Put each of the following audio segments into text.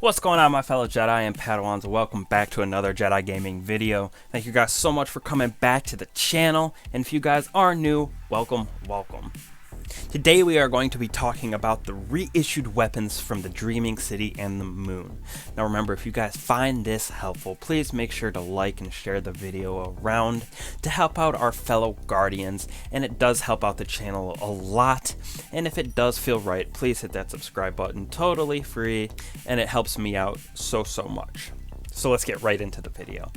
What's going on, my fellow Jedi and Padawans? Welcome back to another Jedi gaming video. Thank you guys so much for coming back to the channel, and if you guys are new, welcome. Today we are going to be talking about the reissued weapons from the Dreaming City and the Moon. Now remember, if you guys find this helpful, please make sure to like and share the video around to help out our fellow Guardians, and it does help out the channel a lot. And if it does feel right, please hit that subscribe button, totally free, and it helps me out so much. So let's get right into the video.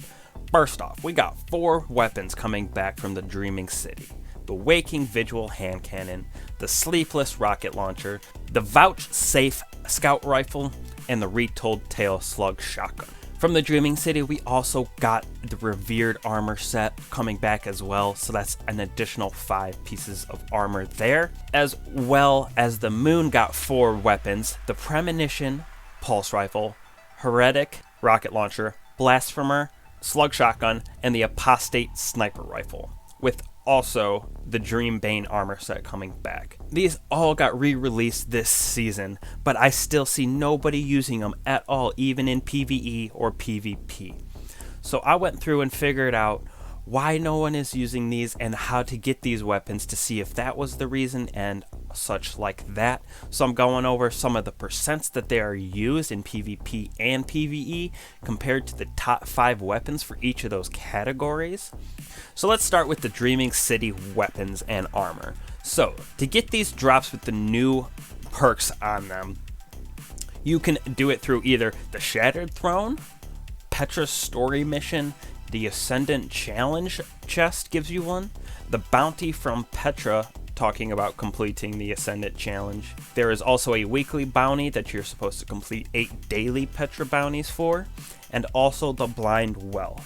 First off, we got 4 weapons coming back from the Dreaming City: the Waking Vigil hand cannon, the Sleepless rocket launcher, the Vouchsafe scout rifle, and the Retold Tale slug shotgun. From the Dreaming City, we also got the Revered armor set coming back as well, so that's an additional 5 pieces of armor there. As well as the Moon got 4 weapons: the Premonition pulse rifle, Heretic rocket launcher, Blasphemer slug shotgun, and the Apostate sniper rifle, with also the Dreambane armor set coming back. These all got re-released this season, but I still see nobody using them at all, even in PvE or PvP. So I went through and figured out why no one is using these and how to get these weapons, to see if that was the reason and such like that. So I'm going over some of the percents that they are used in PvP and PvE compared to the top 5 weapons for each of those categories. So let's start with the Dreaming City weapons and armor. So to get these drops with the new perks on them, you can do it through either the Shattered Throne, Petra's Story Mission, the Ascendant Challenge chest gives you one, the Bounty from Petra, talking about completing the Ascendant Challenge. There is also a weekly bounty that you're supposed to complete 8 daily Petra bounties for, and also the Blind Well.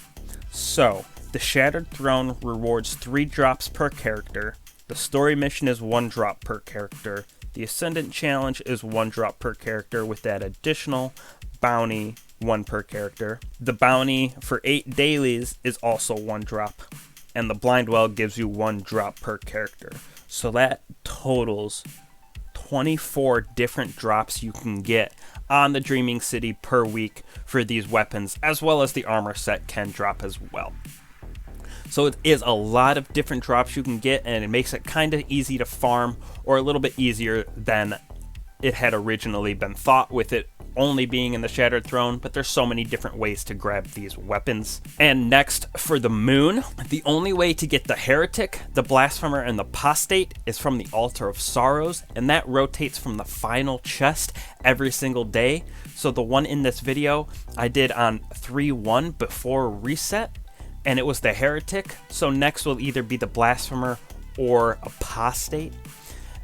So the Shattered Throne rewards 3 drops per character, the Story Mission is 1 drop per character, the Ascendant Challenge is 1 drop per character with that additional bounty 1 per character. The bounty for 8 dailies is also 1 drop, and the Blind Well gives you 1 drop per character. So that totals 24 different drops you can get on the Dreaming City per week for these weapons, as well as the armor set can drop as well. So it is a lot of different drops you can get, and it makes it kind of easy to farm, or a little bit easier than it had originally been thought, with it only being in the Shattered Throne, but there's so many different ways to grab these weapons. And next, for the Moon, the only way to get the Heretic, the Blasphemer, and the Apostate is from the Altar of Sorrows, and that rotates from the final chest every single day. So the one in this video I did on 3-1 before reset, and it was the Heretic. So next will either be the Blasphemer or Apostate.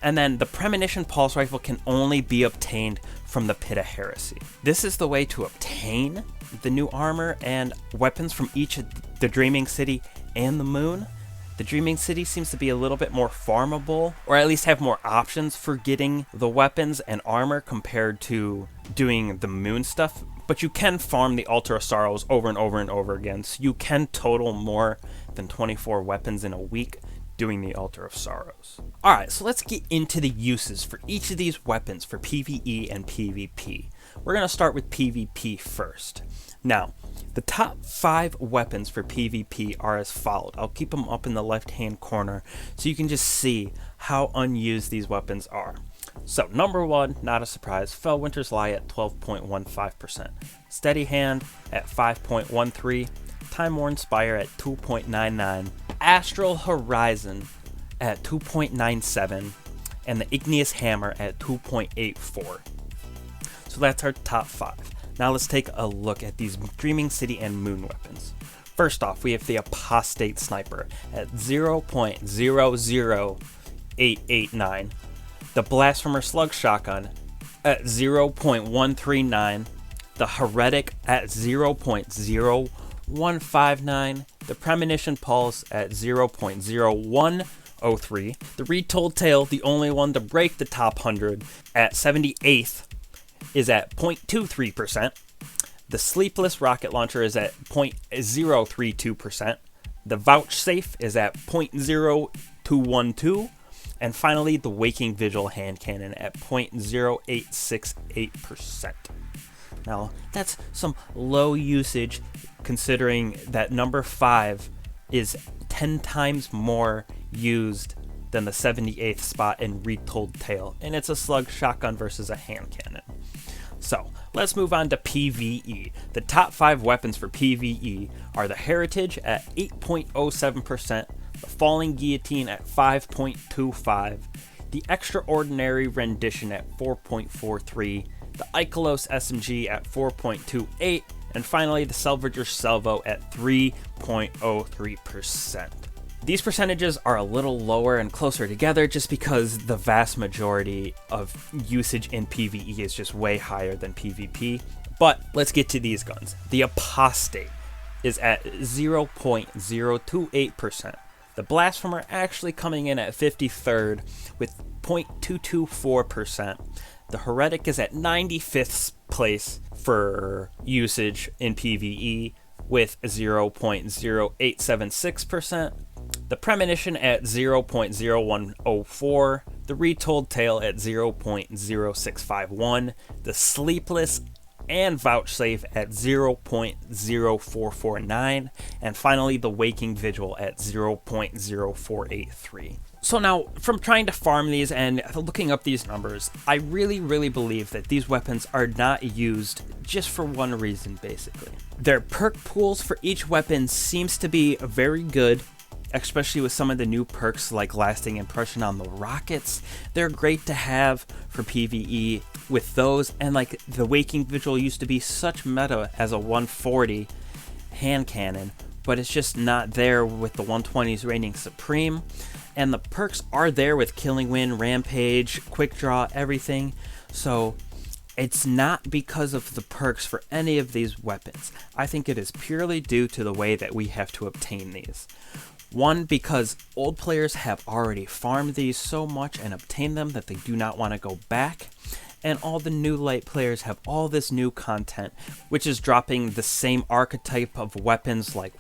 And then the Premonition pulse rifle can only be obtained from the Pit of Heresy. This is the way to obtain the new armor and weapons from each of the Dreaming City and the Moon. The Dreaming City seems to be a little bit more farmable, or at least have more options for getting the weapons and armor compared to doing the Moon stuff. But you can farm the Altar of Sorrows over and over again, so you can total more than 24 weapons in a week doing the Altar of Sorrows. Alright, so let's get into the uses for each of these weapons for PvE and PvP. We're going to start with PvP first. Now, the top 5 weapons for PvP are as followed. I'll keep them up in the left hand corner so you can just see how unused these weapons are. So, number 1, not a surprise, Fellwinter's Lie at 12.15%, Steady Hand at 5.13%, Time-Worn Spire at 2.99%, Astral Horizon at 2.97%, and the Igneous Hammer at 2.84%. So that's our top 5. Now let's take a look at these Dreaming City and Moon weapons. First off, we have the Apostate Sniper at 0.00889, the Blasphemer Slug Shotgun at 0.139, the Heretic at 0.0159, the Premonition Pulse at 0.0103, the Retold Tale, the only one to break the top 100, at 78th, is at 0.23%, the Sleepless rocket launcher is at 0.032%, the Vouchsafe is at 0.0212, and finally the Waking Vigil hand cannon at 0.0868%. Now, that's some low usage considering that number 5 is 10 times more used than the 78th spot in Retold Tale, and it's a slug shotgun versus a hand cannon. So, let's move on to PvE. The top 5 weapons for PvE are the Heritage at 8.07%, the Falling Guillotine at 5.25%, the Extraordinary Rendition at 4.43%, the Ikelos SMG at 4.28%, and finally the Salvager Salvo at 3.03%. These percentages are a little lower and closer together just because the vast majority of usage in PvE is just way higher than PvP. But let's get to these guns. The Apostate is at 0.028%. The Blasphemer actually coming in at 53rd with 0.224%. The Heretic is at 95th place for usage in PvE with 0.0876%. The Premonition at 0.0104, the Retold Tale at 0.0651, the Sleepless and Vouchsafe at 0.0449, and finally the Waking Vigil at 0.0483. So now, from trying to farm these and looking up these numbers, I really believe that these weapons are not used just for one reason, basically. Their perk pools for each weapon seems to be very good, especially with some of the new perks like Lasting Impression on the rockets. They're great to have for PvE with those, and like the Waking Vigil used to be such meta as a 140 hand cannon, but it's just not there with the 120s reigning supreme. And the perks are there with Killing Wind, Rampage, Quick Draw, everything. So it's not because of the perks for any of these weapons. I think it is purely due to the way that we have to obtain these. One, because old players have already farmed these so much and obtained them that they do not want to go back. And all the new light players have all this new content, which is dropping the same archetype of weapons like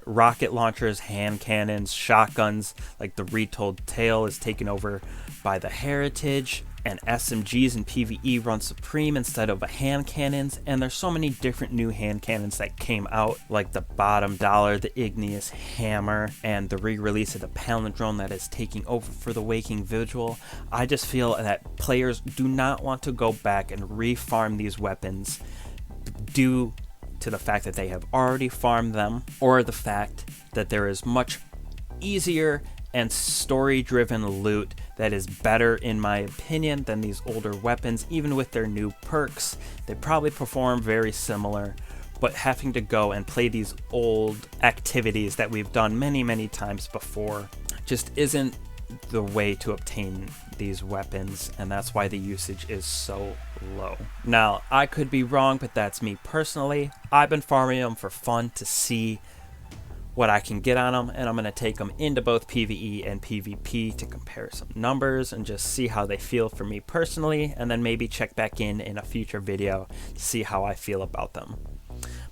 rocket launchers, hand cannons, shotguns, like the Retold Tale is taken over by the Heritage, and SMGs and PvE run supreme instead of the hand cannons, and there's so many different new hand cannons that came out, like the Bottom Dollar, the Igneous Hammer, and the re-release of the Palindrome that is taking over for the Waking Vigil. I just feel that players do not want to go back and re-farm these weapons due to the fact that they have already farmed them, or the fact that there is much easier and story-driven loot that is better, in my opinion, than these older weapons. Even with their new perks, they probably perform very similar, but having to go and play these old activities that we've done many times before just isn't the way to obtain these weapons, and that's why the usage is so low. Now, I could be wrong, but that's me personally. I've been farming them for fun to see what I can get on them, and I'm going to take them into both PvE and PvP to compare some numbers and just see how they feel for me personally, and then maybe check back in a future video to see how I feel about them.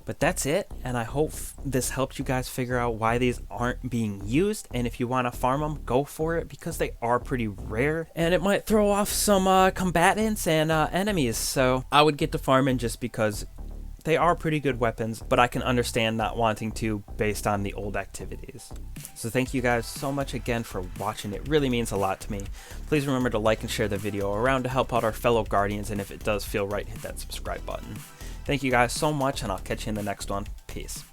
But that's it, and I hope this helped you guys figure out why these aren't being used, and if you want to farm them, go for it, because they are pretty rare, and it might throw off some combatants and enemies, so I would get to farming just because they are pretty good weapons, but I can understand not wanting to based on the old activities. So thank you guys so much again for watching. It really means a lot to me. Please remember to like and share the video around to help out our fellow Guardians, and if it does feel right, hit that subscribe button. Thank you guys so much, and I'll catch you in the next one. Peace.